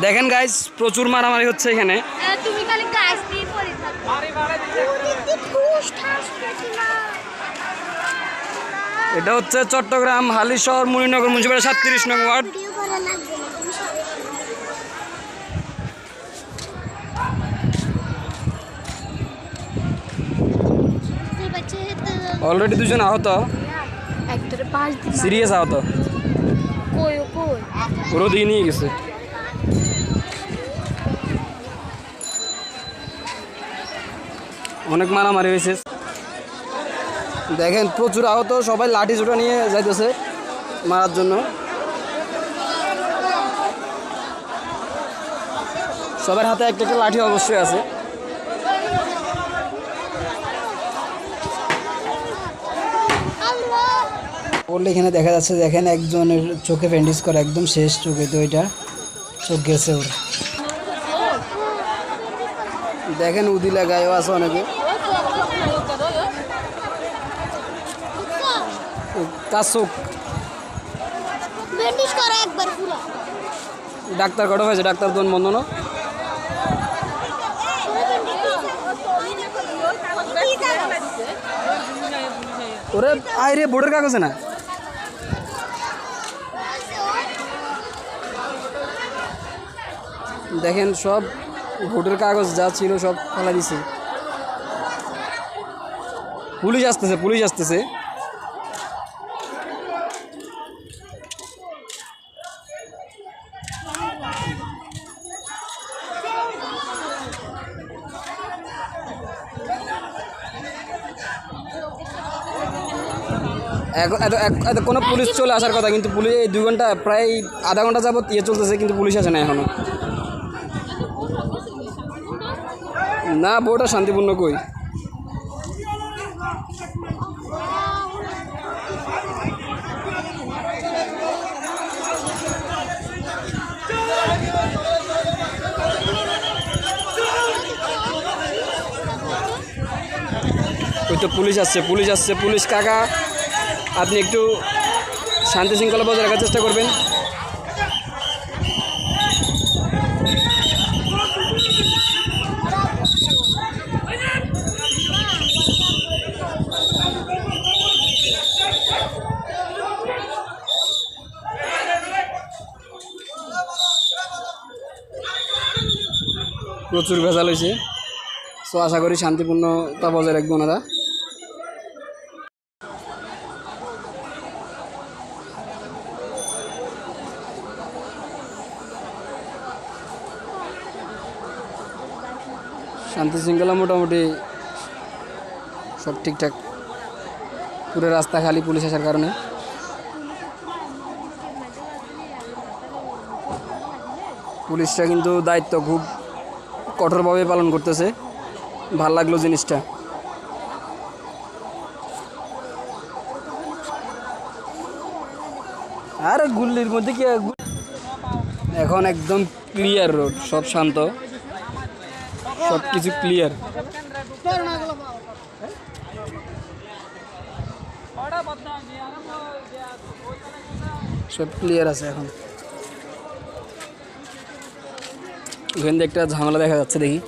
দেখেন গাইস প্রচুর মারামারি হচ্ছে এখানে। তুমি খালি গাছ দিয়ে পড়ে থাকো। এটা হচ্ছে চট্টগ্রাম হালিশহর মুনিনগর মুন্সিপালিটি 37 নং ওয়ার্ড। অলরেডি দুজন আহত, সিরিয়াস আহত, পুরো দিয়ে নিয়ে গেছে। অনেক মারামারি হয়েছে দেখেন, প্রচুর আহত, সবাই লাঠি জোটা নিয়ে যাইতেছে মারার জন্য। সবার হাতে একটা একটা লাঠি অবশ্যই আছে। বললে এখানে দেখা যাচ্ছে, দেখেন একজনের চোখে ব্যান্ডেজ করা, একদম শেষ চোখে, তো এটা চোখ গেছে ওর। দেখেন উদি লাগায়ও আছে অনেকে। কাসুক ডাক্তার কটা হয়েছে, ডাক্তার তো বন্ধ না। ওরে আয় রে, বোর্ডের কাগজে না। দেখেন সব ভোটের কাগজ যা ছিল সব ফেলা দিছে। পুলিশ আসতেছে, পুলিশ আসতেছে। এত কোনো পুলিশ চলে আসার কথা, কিন্তু পুলিশ এই 2 ঘন্টা প্রায় আধা ঘন্টা যাবত চলতেছে, কিন্তু পুলিশ আসে না এখনো। না বউটা শান্তিপূর্ণ কই। ওই তো পুলিশ আসছে, পুলিশ আসছে। পুলিশ কাকা, আপনি একটু শান্তি শৃঙ্খলা বজায় রাখার চেষ্টা করবেন। প্রচুর ভেজাল হয়েছে, সো আশা করি শান্তিপূর্ণতা বজায় রাখবে ওনারা। শান্তি শৃঙ্খলা মোটামুটি সব ঠিকঠাক, পুরো রাস্তা খালি পুলিশ আসার কারণে। পুলিশরা কিন্তু দায়িত্ব খুব কঠোরভাবে পালন করতেছে, ভাল লাগলো জিনিসটা। আর গুল্লির মধ্যে কি, এখন একদম ক্লিয়ার রোড, সব শান্ত, সব কিছু ক্লিয়ার। সব ক্লিয়ার আছে এখন। ওখানে একটা ঝামেলা দেখা যাচ্ছে, দেখি।